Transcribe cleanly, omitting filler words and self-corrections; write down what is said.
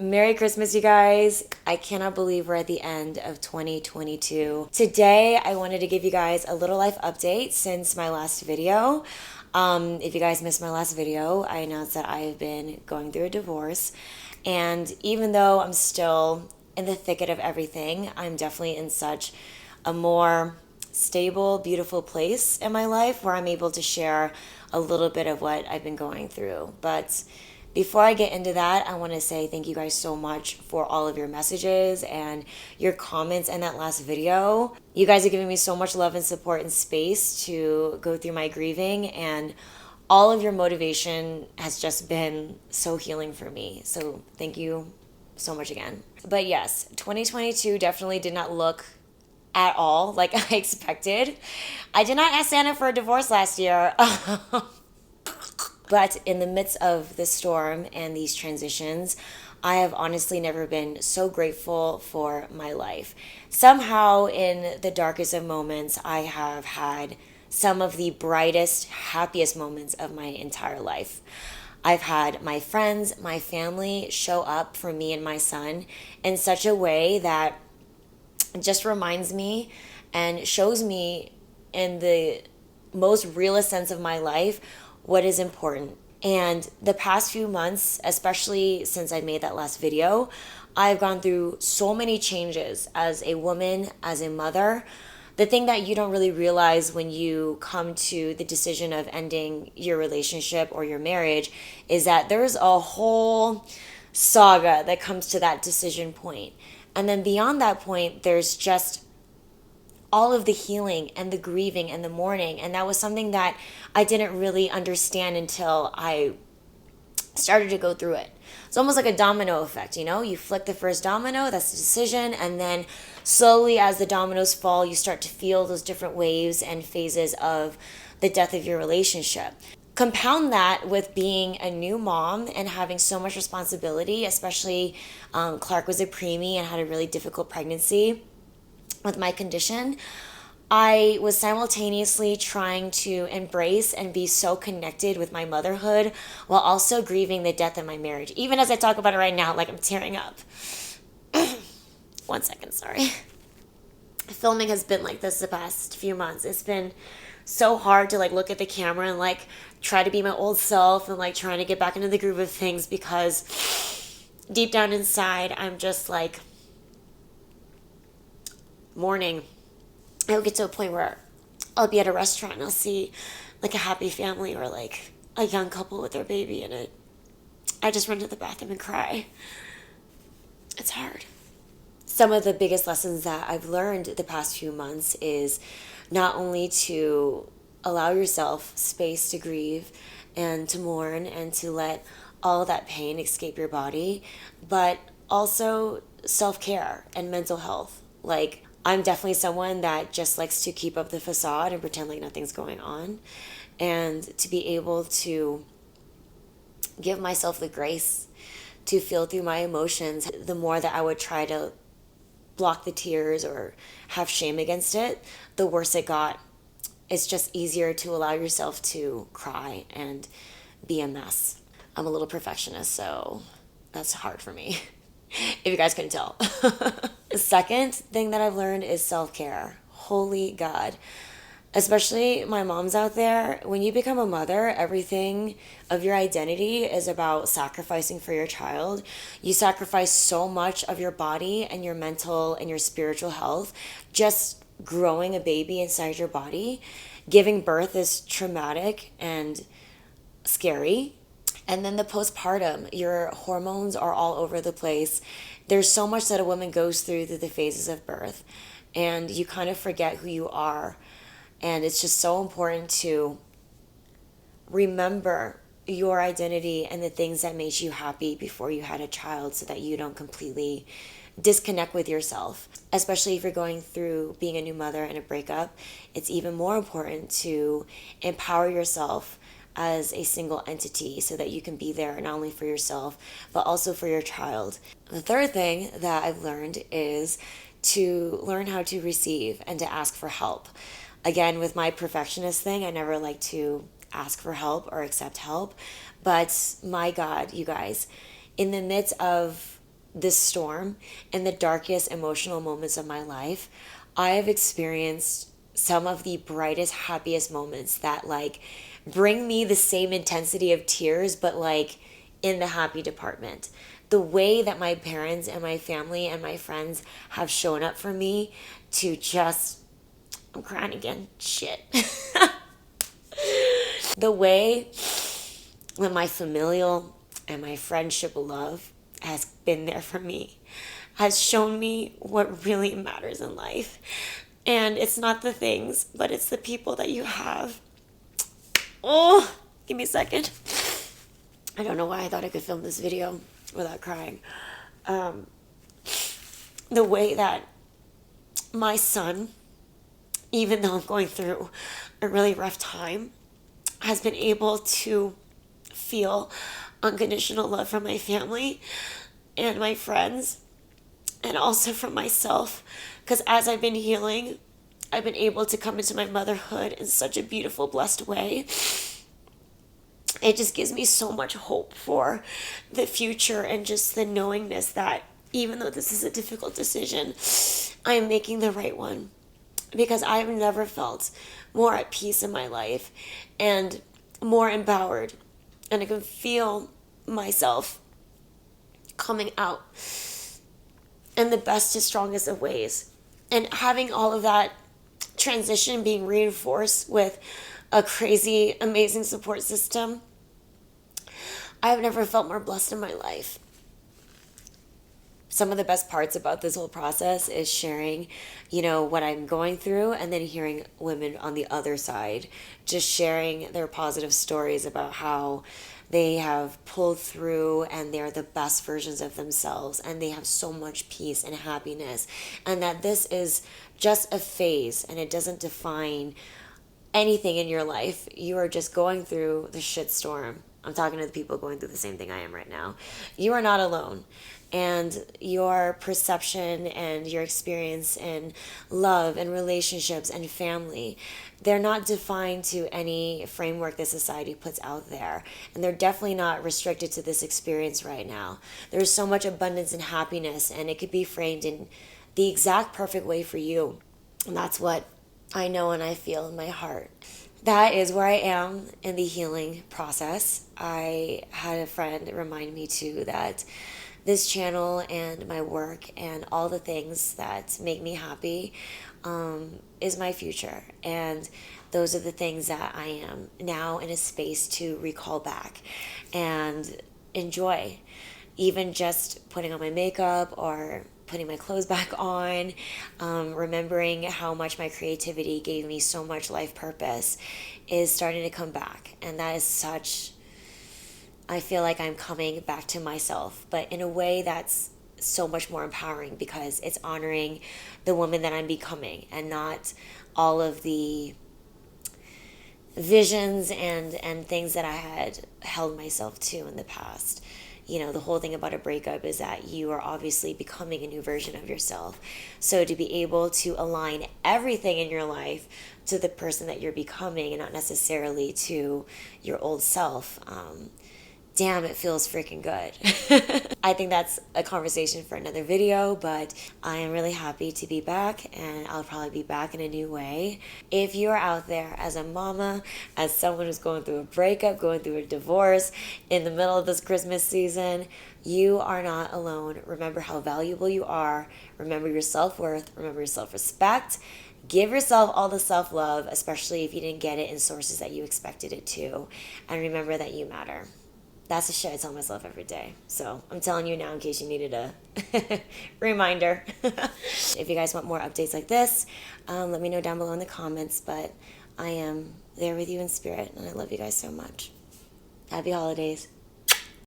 Merry Christmas, you guys. I cannot believe we're at the end of 2022. Today, I wanted to give you guys a little life update since my last video. If you guys missed my last video, I announced that I have been going through a divorce. And even though I'm still in the thicket of everything, I'm definitely in such a more stable, beautiful place in my life where I'm able to share a little bit of what I've been going through. But before I get into that, I want to say thank you guys so much for all of your messages and your comments in that last video. You guys are giving me so much love and support and space to go through my grieving, and all of your motivation has just been so healing for me. So thank you so much again. But yes, 2022 definitely did not look at all like I expected. I did not ask Santa for a divorce last year. But in the midst of the storm and these transitions, I have honestly never been so grateful for my life. Somehow, in the darkest of moments, I have had some of the brightest, happiest moments of my entire life. I've had my friends, my family show up for me and my son in such a way that just reminds me and shows me in the most realest sense of my life what is important. And the past few months, especially since I made that last video, I've gone through so many changes as a woman, as a mother. The thing that you don't really realize when you come to the decision of ending your relationship or your marriage is that there's a whole saga that comes to that decision point. And then beyond that point, there's just all of the healing and the grieving and the mourning. And that was something that I didn't really understand until I started to go through it. It's almost like a domino effect, you know? You flick the first domino, that's the decision, and then slowly as the dominoes fall, you start to feel those different waves and phases of the death of your relationship. Compound that with being a new mom and having so much responsibility, especially Clark was a preemie and had a really difficult pregnancy with my condition. I was simultaneously trying to embrace and be so connected with my motherhood while also grieving the death of my marriage. Even as I talk about it right now, like I'm tearing up. One second, sorry. Filming has been like this the past few months. It's been so hard to like look at the camera and like try to be my old self and like trying to get back into the groove of things, because deep down inside, I'm just like mourning. I'll get to a point where I'll be at a restaurant and I'll see like a happy family or like a young couple with their baby in it. I just run to the bathroom and cry. It's hard. Some of the biggest lessons that I've learned the past few months is not only to allow yourself space to grieve and to mourn and to let all that pain escape your body, but also self-care and mental health. Like, I'm definitely someone that just likes to keep up the facade and pretend like nothing's going on. And to be able to give myself the grace to feel through my emotions, the more that I would try to block the tears or have shame against it, the worse it got. It's just easier to allow yourself to cry and be a mess. I'm a little perfectionist, so that's hard for me. If you guys couldn't tell. The second thing that I've learned is self-care. Holy God. Especially my moms out there, when you become a mother, everything of your identity is about sacrificing for your child. You sacrifice so much of your body and your mental and your spiritual health just growing a baby inside your body. Giving birth is traumatic and scary. And then the postpartum, your hormones are all over the place. There's so much that a woman goes through the phases of birth, and you kind of forget who you are. And it's just so important to remember your identity and the things that made you happy before you had a child, so that you don't completely disconnect with yourself. Especially if you're going through being a new mother and a breakup, it's even more important to empower yourself as a single entity so that you can be there not only for yourself but also for your child. The third thing that I've learned is to learn how to receive and to ask for help. Again, with my perfectionist thing, I never like to ask for help or accept help, but my God, you guys, in the midst of this storm and the darkest emotional moments of my life, I have experienced some of the brightest, happiest moments that like bring me the same intensity of tears, but like in the happy department. The way that my parents and my family and my friends have shown up for me to just, I'm crying again, shit. The way that my familial and my friendship love has been there for me has shown me what really matters in life. And it's not the things, but it's the people that you have. Oh, give me a second. I don't know why I thought I could film this video without crying. The way that my son, even though I'm going through a really rough time, has been able to feel unconditional love from my family and my friends, and also from myself. Because as I've been healing, I've been able to come into my motherhood in such a beautiful, blessed way. It just gives me so much hope for the future, and just the knowingness that even though this is a difficult decision, I am making the right one. Because I've never felt more at peace in my life and more empowered. And I can feel myself coming out in the best and strongest of ways. And having all of that transition being reinforced with a crazy, amazing support system, I've never felt more blessed in my life. Some of the best parts about this whole process is sharing, what I'm going through, and then hearing women on the other side just sharing their positive stories about how they have pulled through and they're the best versions of themselves and they have so much peace and happiness, and that this is just a phase and it doesn't define anything in your life. You are just going through the shitstorm. I'm talking to the people going through the same thing I am right now. You are not alone. And your perception and your experience in love and relationships and family, they're not defined to any framework that society puts out there. And they're definitely not restricted to this experience right now. There's so much abundance and happiness, and it could be framed in the exact perfect way for you. And that's what I know and I feel in my heart. That is where I am in the healing process. I had a friend remind me too that this channel and my work and all the things that make me happy is my future. And those are the things that I am now in a space to recall back and enjoy. Even just putting on my makeup or putting my clothes back on, remembering how much my creativity gave me so much life purpose is starting to come back. And that is such... I feel like I'm coming back to myself, but in a way that's so much more empowering, because it's honoring the woman that I'm becoming and not all of the visions and things that I had held myself to in the past. The whole thing about a breakup is that you are obviously becoming a new version of yourself. So to be able to align everything in your life to the person that you're becoming and not necessarily to your old self, damn, it feels freaking good. I think that's a conversation for another video, but I am really happy to be back, and I'll probably be back in a new way. If you're out there as a mama, as someone who's going through a breakup, going through a divorce in the middle of this Christmas season, you are not alone. Remember how valuable you are. Remember your self-worth. Remember your self-respect. Give yourself all the self-love, especially if you didn't get it in sources that you expected it to. And remember that you matter. That's the shit I tell myself every day. So I'm telling you now in case you needed a reminder. If you guys want more updates like this, let me know down below in the comments. But I am there with you in spirit, and I love you guys so much. Happy holidays.